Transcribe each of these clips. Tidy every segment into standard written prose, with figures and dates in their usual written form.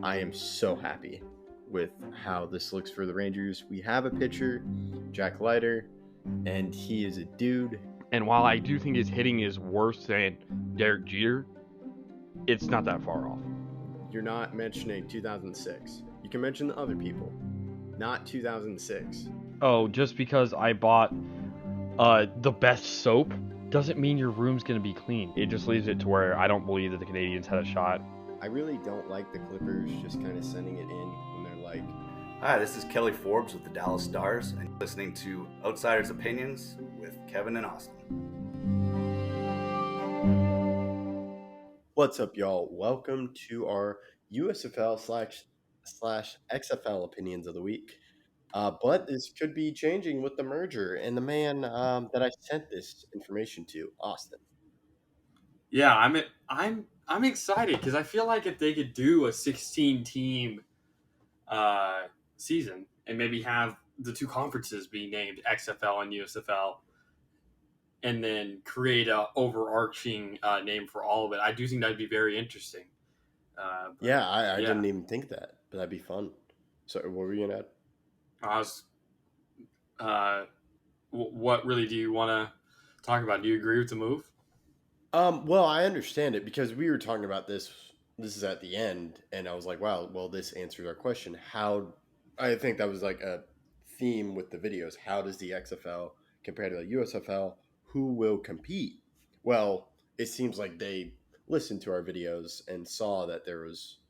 I am so happy with how this looks for the Rangers. We have a pitcher, Jack Leiter, and he is a dude. And while I do think his hitting is worse than Derek Jeter, it's not that far off. You're not mentioning 2006. You can mention the other people, not 2006. Oh, just because I bought the best soap doesn't mean your room's going to be clean. It just leaves it to where I don't believe that the Canadians had a shot. I really don't like the Clippers just kind of sending it in when they're like, Hi, this is Kelly Forbes with the Dallas Stars, and you're listening to Outsiders Opinions with Kevin and Austin. What's up, y'all? Welcome to our USFL slash XFL opinions of the week. But this could be changing with the merger and the man that I sent this information to, Austin. Yeah, I'm excited because I feel like if they could do a 16-team season and maybe have the two conferences be named XFL and USFL, and then create a overarching name for all of it, I do think that'd be very interesting. I didn't even think that, but that'd be fun. So, what were you gonna add? What really do you want to talk about? Do you agree with the move? Well, I understand it because we were talking about this. This is at the end, and I was like, "Wow, well, this answers our question." I think that was like a theme with the videos. How does the XFL compare to the USFL? Who will compete? Well, it seems like they listened to our videos and saw that there was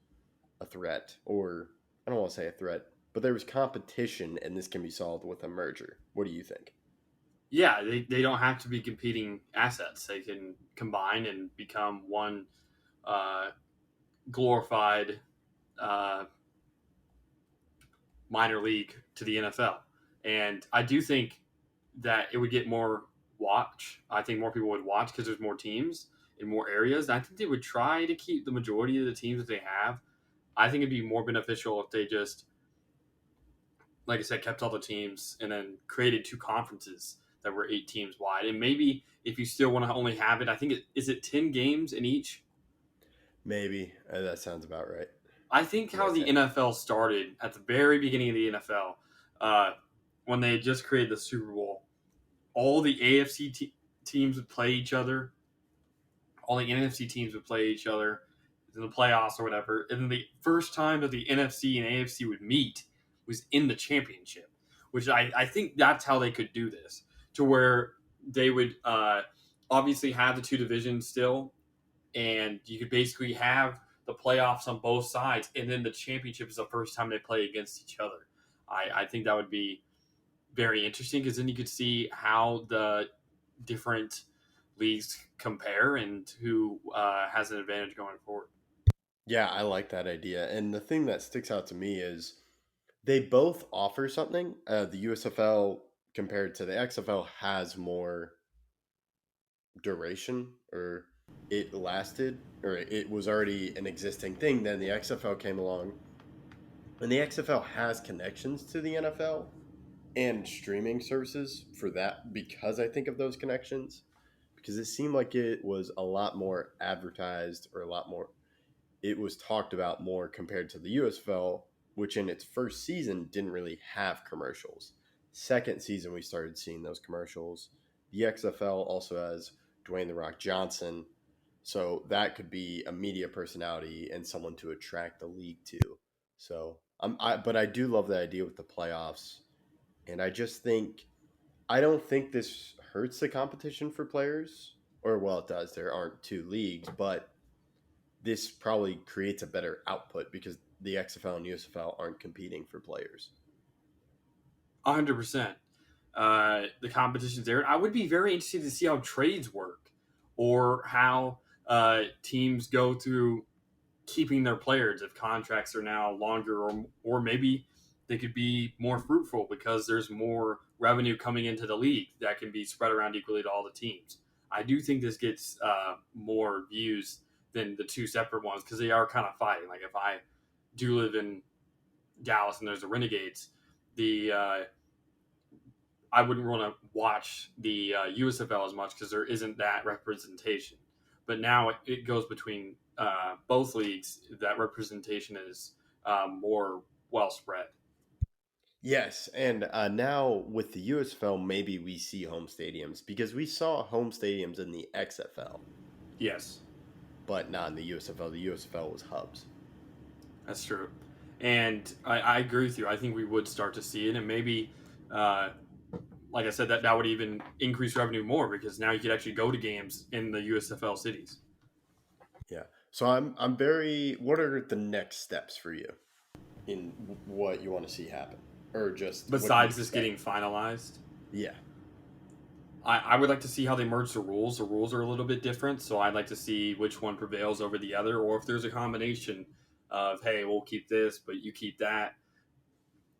a threat, or I don't want to say a threat, but there was competition, and this can be solved with a merger. What do you think? Yeah, they don't have to be competing assets. They can combine and become one glorified minor league to the NFL. And I do think that it would get more watch. I think more people would watch because there's more teams in more areas. I think they would try to keep the majority of the teams that they have. I think it'd be more beneficial if they just, like I said, kept all the teams and then created two conferences that were 8 teams wide. And maybe if you still want to only have it, I think is it 10 games in each? Maybe that sounds about right. I think how the NFL started at the very beginning of the NFL, when they just created the Super Bowl, all the AFC teams would play each other, all the NFC teams would play each other in the playoffs or whatever, and then the first time that the NFC and AFC would meet was in the championship, which I think that's how they could do this, to where they would obviously have the two divisions still, and you could basically have the playoffs on both sides, and then the championship is the first time they play against each other. I think that would be very interesting because then you could see how the different leagues compare and who has an advantage going forward. Yeah, I like that idea. And the thing that sticks out to me is they both offer something. The USFL compared to the XFL has more duration, or it lasted, or it was already an existing thing. Then the XFL came along, and the XFL has connections to the NFL and streaming services for that because I think of those connections, because it seemed like it was a lot more advertised, or a lot more, it was talked about more compared to the USFL, which in its first season didn't really have commercials. Second season, we started seeing those commercials. The XFL also has Dwayne "The Rock" Johnson, so that could be a media personality and someone to attract the league to. So, but I do love the idea with the playoffs, and I don't think this hurts the competition for players, or well, it does. There aren't 2 leagues, but this probably creates a better output because the XFL and USFL aren't competing for players. 100%. The competition's there. I would be very interested to see how trades work, or how teams go through keeping their players if contracts are now longer, or maybe they could be more fruitful because there's more revenue coming into the league that can be spread around equally to all the teams. I do think this gets more views than the 2 separate ones because they are kind of fighting. Like if I do live in Dallas and there's the Renegades, I wouldn't want to watch the USFL as much because there isn't that representation. But now it goes between both leagues. That representation is more well spread. Yes, and now with the USFL, maybe we see home stadiums because we saw home stadiums in the XFL, Yes, but not in the USFL. The USFL was hubs. that's true. And I agree with you. I think we would start to see it, and maybe, like I said, that would even increase revenue more because now you could actually go to games in the USFL cities. Yeah. So I'm very. What are the next steps for you in what you want to see happen, or just what do you Besides this expect? getting finalized, Yeah. I would like to see how they merge the rules. The rules are a little bit different, so I'd like to see which one prevails over the other, or if there's a combination of, hey, we'll keep this, but you keep that,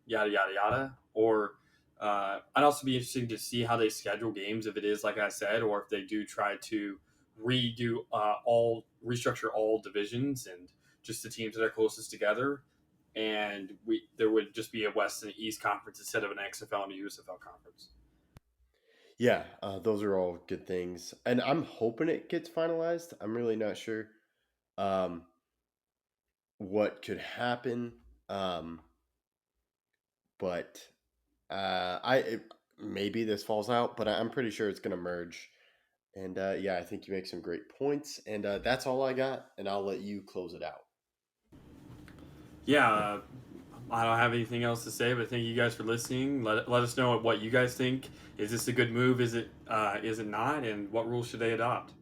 yada yada yada. Or I'd also be interested to see how they schedule games if it is like I said, or if they do try to restructure all divisions and just the teams that are closest together, and there would just be a West and East conference instead of an XFL and a USFL conference. Yeah. Those are all good things, and I'm hoping it gets finalized. I'm really not sure um, what could happen, um, but maybe this falls out, but I'm pretty sure it's going to merge. And yeah, I think you make some great points, and that's all I got, and I'll let you close it out. Yeah, I don't have anything else to say, but thank you guys for listening. Let us know what you guys think. Is this a good move? Is it not? And what rules should they adopt?